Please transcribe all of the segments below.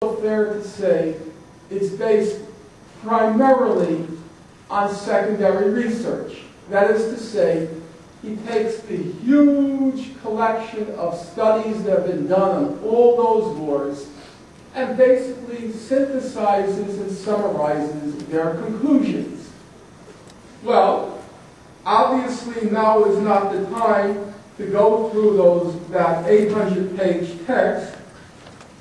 fair to say it's based primarily on secondary research. That is to say, he takes the huge collection of studies that have been done on all those wars and basically synthesizes and summarizes their conclusions. Well, obviously now is not the time to go through that 800-page text,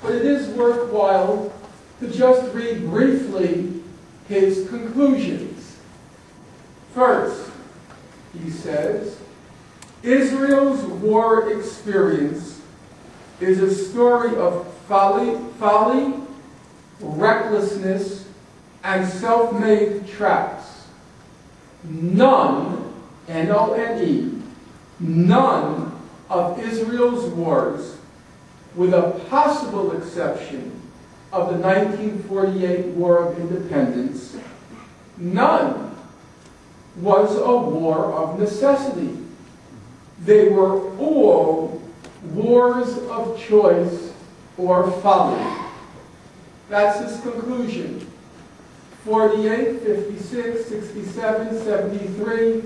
but it is worthwhile to just read briefly his conclusions. First, he says, Israel's war experience is a story of folly, recklessness, and self-made traps. None, N-O-N-E, none of Israel's wars, with a possible exception of the 1948 War of Independence, none was a war of necessity. They were all wars of choice or folly. That's his conclusion. 48, 56, 67, 73,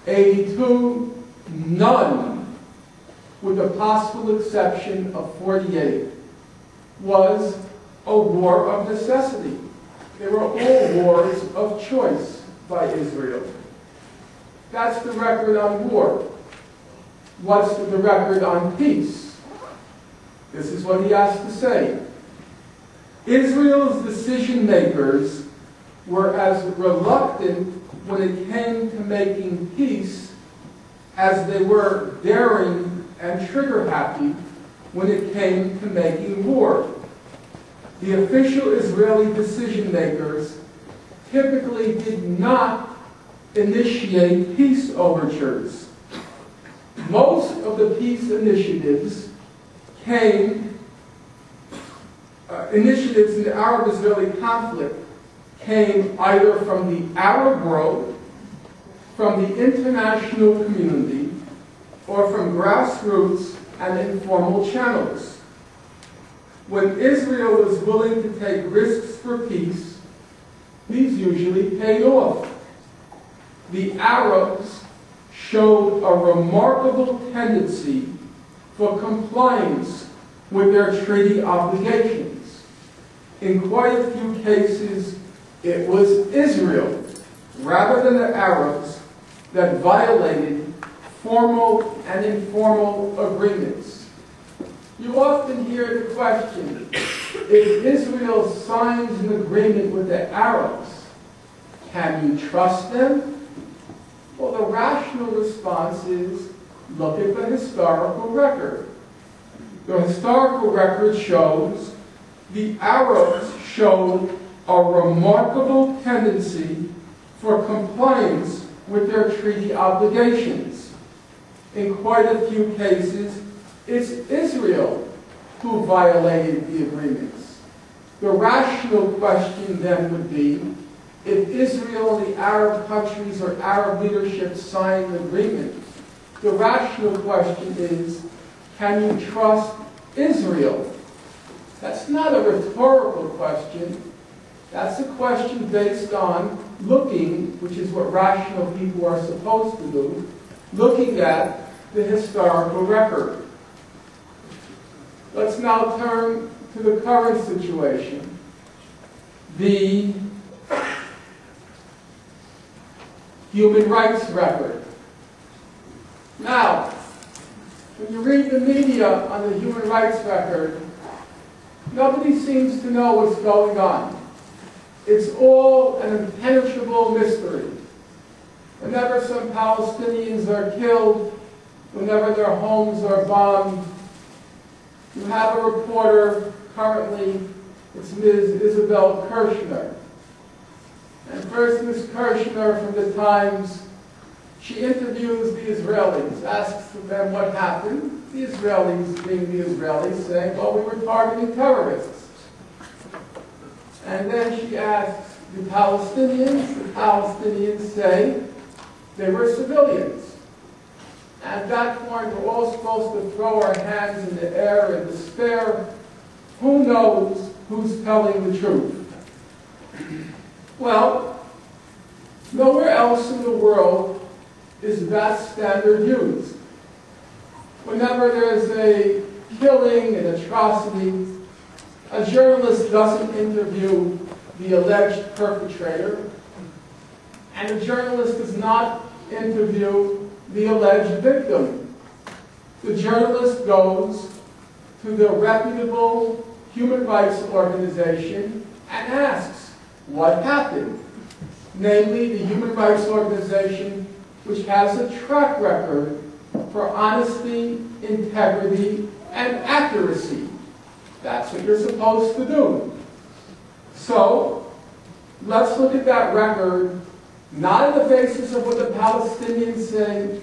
82, none, with the possible exception of 48, was a war of necessity. They were all wars of choice by Israel. That's the record on war. What's the record on peace? This is what he has to say. Israel's decision makers were as reluctant when it came to making peace as they were daring and trigger-happy when it came to making war. The official Israeli decision makers typically did not initiate peace overtures. Most of the peace initiatives in the Arab-Israeli conflict came either from the Arab world, from the international community, or from grassroots and informal channels. When Israel was willing to take risks for peace, these usually paid off. The Arabs showed a remarkable tendency for compliance with their treaty obligations. In quite a few cases, it was Israel, rather than the Arabs, that violated formal and informal agreements. You often hear the question, if Israel signs an agreement with the Arabs, can you trust them? Well, the rational response is, look at the historical record. The historical record shows the Arabs showed a remarkable tendency for compliance with their treaty obligations. In quite a few cases, it's Israel who violated the agreements. The rational question then would be, if Israel and the Arab countries or Arab leadership sign an agreement, the rational question is, can you trust Israel? That's not a rhetorical question. That's a question based on looking, which is what rational people are supposed to do, looking at the historical record. Let's now turn to the current situation. The human rights record. Now, when you read the media on the human rights record, nobody seems to know what's going on. It's all an impenetrable mystery. Whenever some Palestinians are killed, whenever their homes are bombed, you have a reporter currently, it's Ms. Isabel Kirshner. And first Ms. Kirshner from the Times, she interviews the Israelis, asks them what happened. The Israelis, being the Israelis, saying, well, we were targeting terrorists. And then she asks the Palestinians say they were civilians. At that point, we're all supposed to throw our hands in the air in despair. Who knows who's telling the truth? Well, nowhere else in the world is that standard used. Whenever there's a killing, an atrocity, a journalist doesn't interview the alleged perpetrator, and a journalist does not interview the alleged victim. The journalist goes to the reputable human rights organization and asks, what happened? Namely, the human rights organization which has a track record for honesty, integrity, and accuracy. That's what you're supposed to do. So, let's look at that record, not on the basis of what the Palestinians say,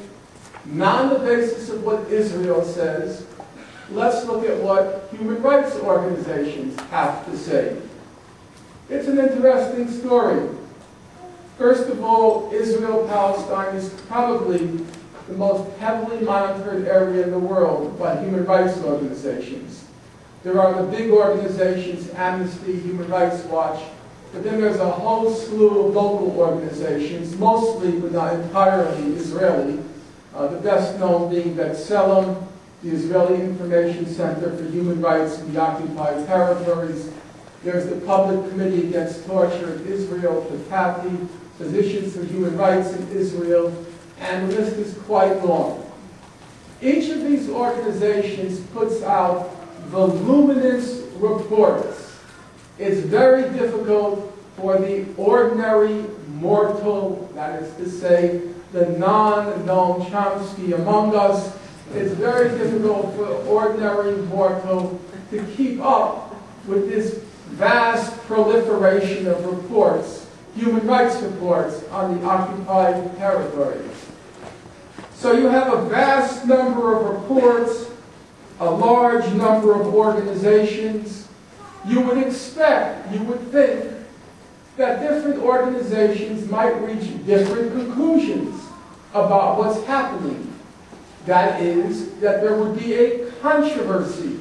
not on the basis of what Israel says. Let's look at what human rights organizations have to say. It's an interesting story. First of all, Israel-Palestine is probably the most heavily monitored area in the world by human rights organizations. There are the big organizations, Amnesty, Human Rights Watch, but then there's a whole slew of local organizations, mostly but not entirely Israeli. The best known being B'Tselem, the Israeli Information Center for Human Rights in the Occupied Territories. There's the Public Committee Against Torture in Israel, Pt.3, Physicians for Human Rights in Israel, and the list is quite long. Each of these organizations puts out voluminous reports. It's very difficult for the ordinary mortal, that is to say, the non-Noam Chomsky among us. It's very difficult for the ordinary mortal to keep up with this vast proliferation of reports, human rights reports on the occupied territories. So you have a vast number of reports, a large number of organizations. You would expect, you would think, that different organizations might reach different conclusions about what's happening. That is, that there would be a controversy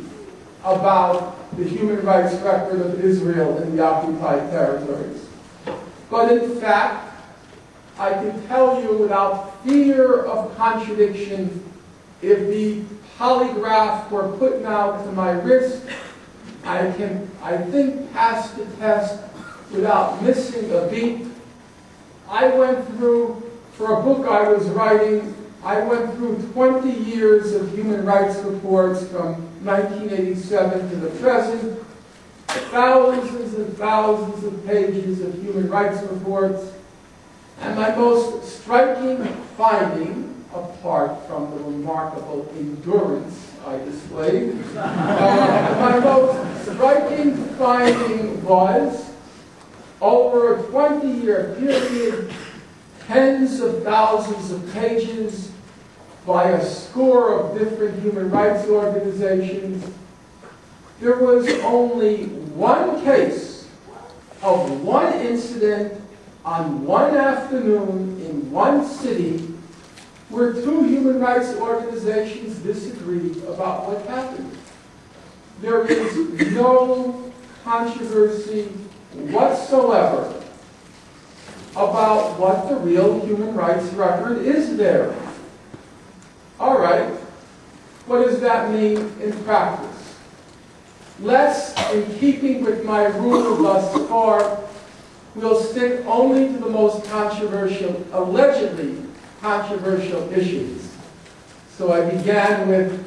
about the human rights record of Israel in the occupied territories. But in fact, I can tell you without fear of contradiction, if the polygraph were put now to my wrist, I think, pass the test without missing a beat. I went through, for a book I was writing, I went through 20 years of human rights reports from 1987 to the present, thousands and thousands of pages of human rights reports, and my most striking finding, apart from the remarkable endurance I displayed, my most striking finding was, over a 20-year period, tens of thousands of pages by a score of different human rights organizations, there was only one case of one incident on one afternoon in one city where two human rights organizations disagreed about what happened. There is no controversy whatsoever about what the real human rights record is there. All right, what does that mean in practice? Let's, in keeping with my rule thus far, we'll stick only to the most controversial, allegedly controversial issues. So I began with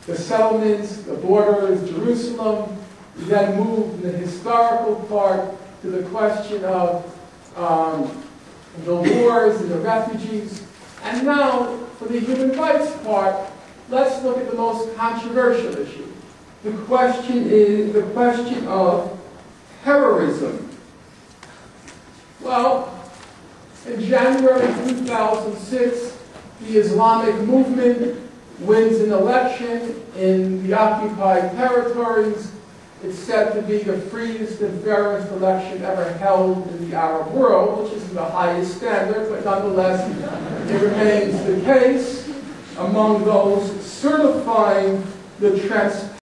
the settlements, the borders, Jerusalem. We then moved in the historical part to the question of the wars and the refugees. And now, for the human rights part, let's look at the most controversial issue. The question is the question of terrorism. Well, in January 2006, the Islamic movement wins an election in the occupied territories. It's said to be the freest and fairest election ever held in the Arab world, which isn't the highest standard, but nonetheless, it remains the case among those certifying the transparency